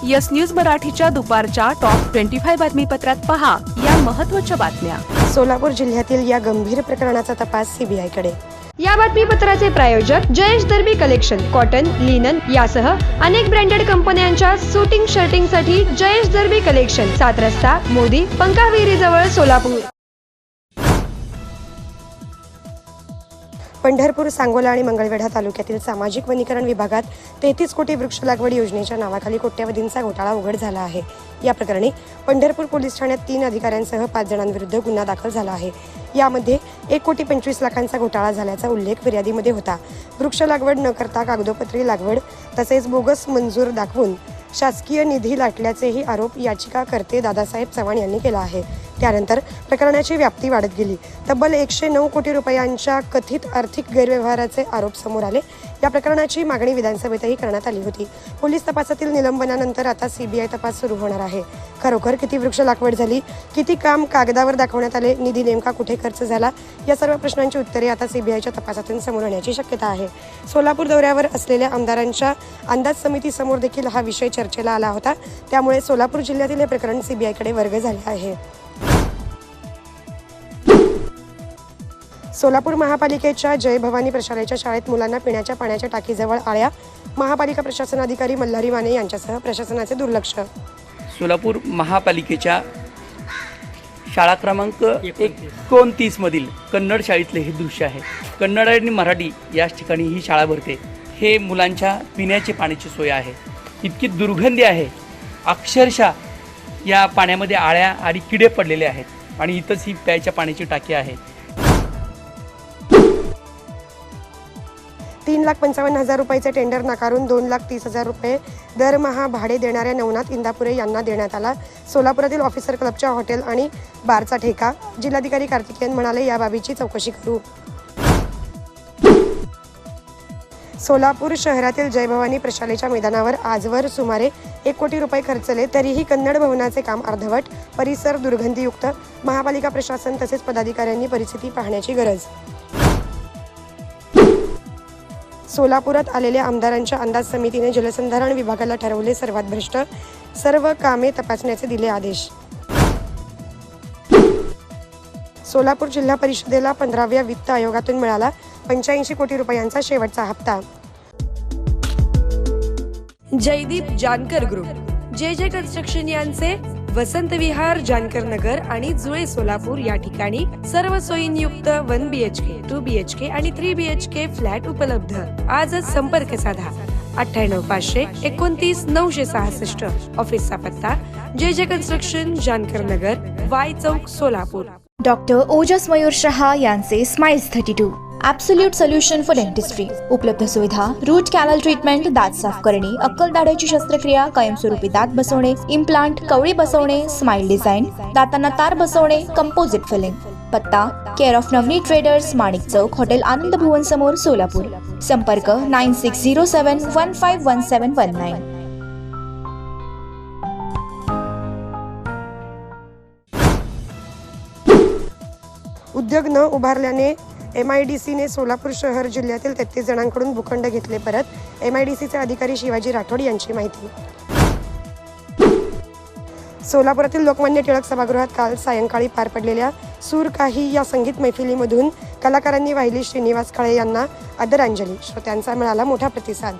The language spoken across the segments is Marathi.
यस न्यूज मराठीच्या दुपारच्या टॉप 25 बातमीपत्रात पहा या महत्त्वाच्या बातम्या। सोलापूर जिल्ह्यातील या गंभीर प्रकरणाचा तपास सीबीआयकडे। या बातमीपत्राचे प्रायोजक जयेश दर्बी कलेक्शन, कॉटन, लिनन यासह अनेक ब्रँडेड कंपन्यांच्या शूटिंग शर्टिंगसाठी जयेश दर्बी कलेक्शन, 7 रस्ता मोदी पंकाविहिरी जवळ सोलापूर। पंढरपूर, सांगोला आणि मंगळवेढा तालुक्यातील सामाजिक वनीकरण विभागात 33 कोटी वृक्ष लागवड योजनेच्या नावाखाली कोट्यवधींचा घोटाळा उघड झाला आहे। या प्रकरणी पंढरपूर पोलीस ठाण्यात 3 अधिकाऱ्यांसह 5 जणांविरुद्ध गुन्हा दाखल झाला आहे। यामध्ये 1,25,00,000 घोटाळा झाल्याचा उल्लेख फिर्यादीमध्ये होता। वृक्ष लागवड न करता कागदोपत्री लागवड तसेच बोगस मंजूर दाखवून शासकीय निधी लाटल्याचेही आरोप याचिकाकर्ते दादासाहेब चव्हाण यांनी केला आहे। त्यानंतर प्रकरणाची व्याप्ती वाढत गेली। तब्बल 109 कोटी रुपयांच्या कथित आर्थिक गैरव्यवहाराचे आरोप समोर आले। या प्रकरणाची मागणी विधानसभेतही करण्यात आली होती। पोलीस तपासातील निलंबनानंतर आता सीबीआय तपास सुरू होणार आहे। खरोखर किती वृक्ष लागवड झाली, किती काम कागदावर दाखवण्यात आले, निधी नेमका कुठे खर्च झाला, या सर्व प्रश्नांची उत्तरे आता सीबीआयच्या तपासातून समोर येण्याची शक्यता आहे। सोलापूर दौऱ्यावर असलेल्या आमदारांच्या अंदाज समितीसमोर देखील हा विषय चर्चेला आला होता। त्यामुळे सोलापूर जिल्ह्यातील हे प्रकरण सीबीआयकडे वर्ग झाले आहे। सोलापूर महापालिकेच्या जय भवानी प्रशालेच्या शाळेत मुलांना पिण्याच्या पाण्याच्या टाकीजवळ आळ्या। महापालिका प्रशासन अधिकारी मल्हारी माने यांच्यासह प्रशासनाचे दुर्लक्ष। सोलापूर महापालिकेच्या शाळा क्रमांक 29 मधील कन्नड शाळेतले हे दृश्य आहे। कन्नड आणि मराठी याच ठिकाणी ही शाळा भरते। हे मुलांच्या पिण्याची पाण्याची सोय आहे। इतकी दुर्गंधी आहे, अक्षरशः या पाण्यामध्ये आळ्या आणि किडे पडलेले आहेत आणि इथंच ही प्यायच्या पाण्याची टाकी आहे। 3,55,000 रुपयाचे टेंडर नाकारून 2,30,000 रुपये दरमहा भाडे देणाऱ्या नवनाथ इंदापुरे यांना देण्यात आला। सोलापुरातील ऑफिसर क्लबच्या हॉटेल आणि बारचा ठेका। जिल्हाधिकारी कार्तिकेयन म्हणाले, या बाबीची चौकशी करू। सोलापूर शहरातील जय भवानी प्रशालेच्या मैदानावर आजवर सुमारे 1 कोटी रुपये खर्चले तरीही कन्नड भवनाचे काम अर्धवट, परिसर दुर्गंधीयुक्त। महापालिका प्रशासन तसेच पदाधिकाऱ्यांनी परिस्थिती पाहण्याची गरज। सोलापुरात आलेल्या आमदारांच्या अंदाज समितीने जलसंधारण विभागाला ठरवले सर्वात भ्रष्ट, सर्व कामे तपासण्याचे दिले आदेश। सोलापूर जिल्हा परिषदेला 15व्या वित्त आयोगातून मिळाला 85 कोटी रुपयांचा शेवटचा हप्ता। जयदीप जानकर ग्रुप, जे कन्स्ट्रक्शन यांचे वसंत विहार, जानकर नगर आणि जुळे सोलापूर या ठिकाणी सर्व सोयींयुक्त 1 BHK, 2 BHK आणि 3 BHK फ्लॅट उपलब्ध। आजच संपर्क साधा 98 500 29 966। ऑफिसचा पत्ता जे कन्स्ट्रक्शन, जानकर नगर, वाय चौक, सोलापूर। डॉक्टर ओजस मयूर शहा यांचे smiles 32 absolute solution for dentistry. उपलब्ध सुविधा: रूट कॅनल ट्रीटमेंट, दात साफ करणे, अक्कल दाढेची शस्त्रक्रिया, कायमस्वरूपी दात बसवणे, इम्प्लांट, कवळी बसवणे, स्माइल डिझाइन, दातांना तार बसवणे, कंपोजिट फिलिंग। पत्ता: care of Navneet traders, Manik Chowk, hotel Anand Bhuvan समोर, सोलापूर। संपर्क 9607151719। उद्योग न उभारल्याने MIDCने सोलापूर शहर जिल्ह्यातील 33 जणांकडून भूखंड घेतले परत। MIDCचे अधिकारी शिवाजी राठोड यांची माहिती। सोलापुरातील लोकमान्य टिळक सभागृहात काल सायंकाळी पार पडलेल्या सूर काही या संगीत मैफिलीमधून कलाकारांनी वाहिली श्रीनिवास काळे यांना आदरांजली। श्रोत्यांचा मिळाला मोठा प्रतिसाद।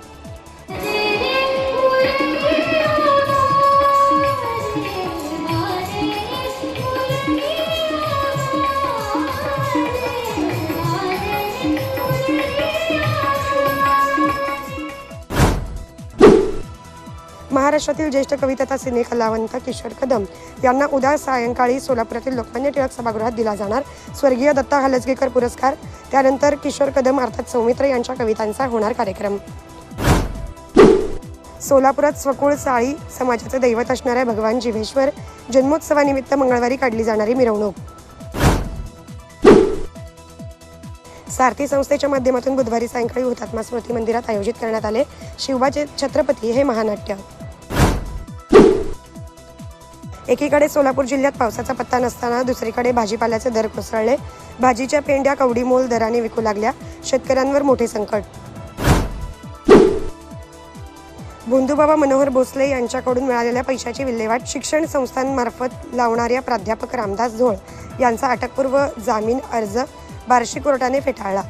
महाराष्ट्रातील ज्येष्ठ कवी तथा सिने कलावंत किशोर कदम यांना उद्या सायंकाळी सोलापुरातील लोकमान्य टिळक सभागृहात दिला जाणार स्वर्गीय दत्ता हलसगीकर पुरस्कार। त्यानंतर किशोर कदम अर्थात सौमित्र यांच्या कवितांचा होणार कार्यक्रम। सोलापुरात स्वकुळ साळी समाजाचे दैवत असणाऱ्या भगवान जिवेश्वर जन्मोत्सवानिमित्त मंगळवारी काढली जाणारी मिरवणूक। सारथी संस्थेच्या माध्यमातून बुधवारी सायंकाळी हुतात्मा स्मृती मंदिरात आयोजित करण्यात आले शिवबाचे छत्रपती हे महानाट्य। एकीकडे सोलापूर जिल्ह्यात पावसाचा पत्ता नसताना दुसरीकडे भाजीपाल्याचे दर कोसळले। भाजीच्या पेंड्या कवडी मोल दराने विकू लागल्या। शेतकऱ्यांवर मोठे संकट। भोंदूबाबा मनोहर भोसले यांच्याकडून मिळालेल्या पैशाची विल्हेवाट शिक्षण संस्थांमार्फत लावणाऱ्या प्राध्यापक रामदास झोळ यांचा अटकपूर्व जामीन अर्ज बार्शी कोर्टाने फेटाळला.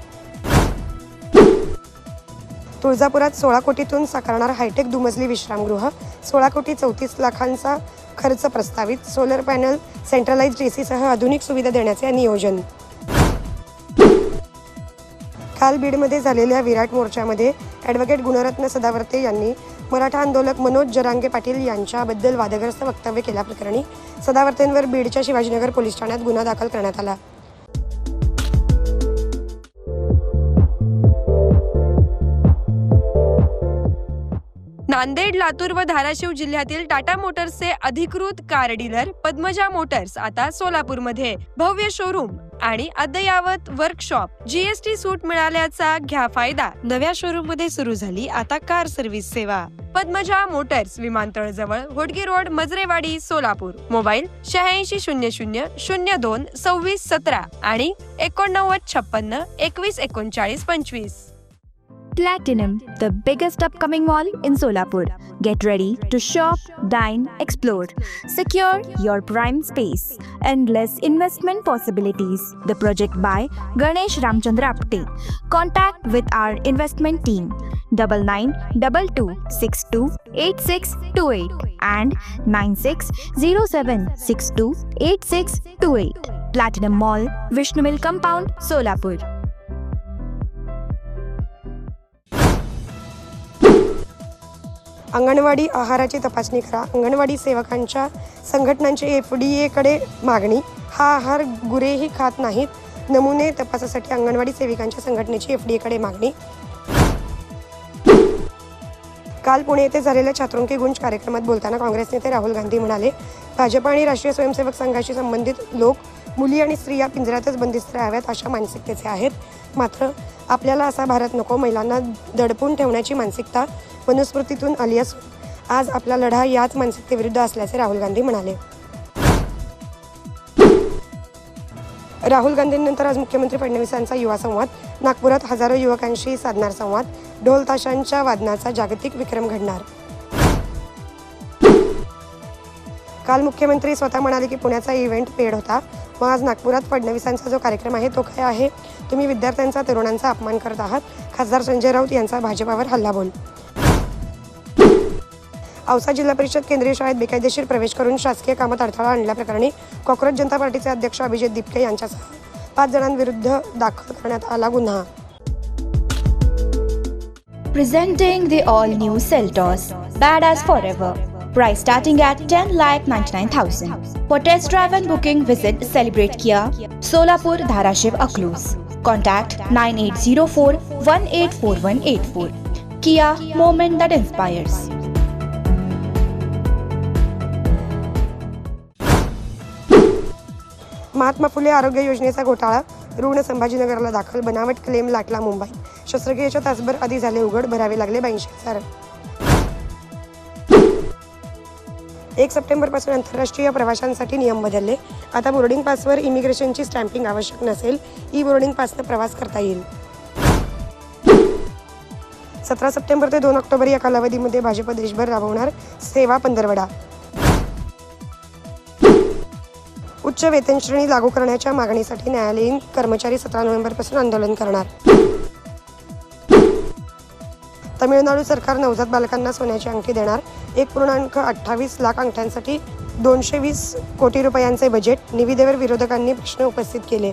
तुळजापुरात 16 कोटीतून साकारणार हायटेक दुमजली विश्रामगृह, 16 कोटी 34 लाखांचा खर्च प्रस्तावित, सोलर पॅनल, सेंट्रलाइज्ड एसीसह आधुनिक सुविधा देण्याचे नियोजन. काल बीडमध्ये झालेल्या विराट मोर्चामध्ये ॲडव्होकेट गुणरत्न सदावर्ते यांनी मराठा आंदोलक मनोज जरांगे पाटील यांच्याबद्दल वादग्रस्त वक्तव्य केल्याप्रकरणी सदावर्तेंवर बीडच्या शिवाजीनगर पोलीस ठाण्यात गुन्हा दाखल करण्यात आला. नांदेड, लातूर व धाराशिव जिल्ह्यातील टाटा मोटर्सचे अधिकृत कार डीलर पद्मजा मोटर्स आता सोलापूरमध्ये भव्य शोरूम आणि अद्ययावत वर्कशॉप. जीएसटी सूट मिळाल्याचा घ्या फायदा. नव्या शोरूम मध्ये सुरू झाली आता कार सर्व्हिस सेवा. पद्मजा मोटर्स, विमानतळ जवळ, होडगी रोड, मजरेवाडी, सोलापूर. मोबाईल 8600022617 आणि 8956 213925. Platinum, the biggest upcoming mall in Solapur. Get ready to shop, dine, explore. Secure your prime space. Endless investment possibilities. The project by Ganesh Ramchandra Apte. Contact with our investment team 9922628628 and 9607628628. Platinum Mall, Vishnu Mill Compound, Solapur. Anganwadi आहाराची तपासणी करा. अंगणवाडी सेवकांच्या संघटनांची FDA-कडे मागणी. हा आहार गुरेही खात नाहीत. नमुने तपासासाठी अंगणवाडी सेविकांच्या संघटनेची FDA-कडे मागणी. काल पुणे येथे झालेल्या छात्रों गुंज कार्यक्रमात बोलताना काँग्रेस नेते राहुल गांधी म्हणाले, भाजप आणि राष्ट्रीय स्वयंसेवक संघाशी संबंधित लोक मुली आणि स्त्रिया पिंजऱ्यातच बंदिस्त राहाव्यात अशा मानसिकतेचे आहेत. मात्र आपल्याला असा भारत नको. महिलांना दडपून ठेवण्याची मानसिकता मनुस्मृतीतून आली असून आज आपला लढा याच मानसिकतेविरुद्ध असल्याचे राहुल गांधी म्हणाले. राहुल गांधींनंतर आज मुख्यमंत्री फडणवीसांचा युवा संवाद. नागपुरात हजारो युवकांशी साधणार संवाद. ढोल ताशांच्या वादनाचा जागतिक विक्रम घडणार. काल मुख्यमंत्री स्वतः म्हणाले की पुण्याचा इव्हेंट पेड होता. मग आज नागपुरात फडणवीसांचा जो कार्यक्रम आहे तो काय आहे? तुम्ही विद्यार्थ्यांचा, तरुणांचा अपमान करत आहात. खासदार संजय राऊत यांचा भाजपावर हल्लाबोल. औसा जिल्हा परिषद केंद्रीय शाळेत बेकायदेशीर प्रवेश करून शासकीय कामात अडथळा आणल्याप्रकरणी कॉक्रोच जनता पार्टीचे अध्यक्ष अभिजित दिपके यांच्यासह 5 जणांविरुद्ध दाखल करण्यात आला गुन्हा. Presenting the all-new Seltos, badass forever. Price starting at 10,99,000. For test drive and booking, visit Celebrate Kia, Solapur, Dharashiv, Aklus. Contact 9804184184. Kia, moment that inspires. Mahatma Phule आरोग्य योजनेचा घोटाळा. रुग्ण संभाजीनगरला दाखल. बनावट क्लेम लाटला मुंबई. शस्त्रक्रियेच्या तासभर आधी झाले उघड. भरावे लागले 82,000. 1 सप्टेंबरपासून आंतरराष्ट्रीय प्रवाशांसाठी नियम बदलले. आता बोर्डिंग पासवर इमिग्रेशनची स्टॅम्पिंग आवश्यक नसेल. ई बोर्डिंग पासनं प्रवास करता येईल. 17 सप्टेंबर ते 2 ऑक्टोबर या कालावधीमध्ये भाजप देशभर राबवणार सेवा पंधरवडा. उच्च वेतन श्रेणी लागू करण्याच्या मागणीसाठी न्यायालयीन कर्मचारी 17 नोव्हेंबरपासून आंदोलन करणार. तमिळनाडू सरकार नवजात बालकांना सोन्याची अंगठी देणार. 1.28 लाख अंगठ्यांसाठी 220 कोटी रुपयांचे बजेट. निविदेवर विरोधकांनी प्रश्न उपस्थित केले.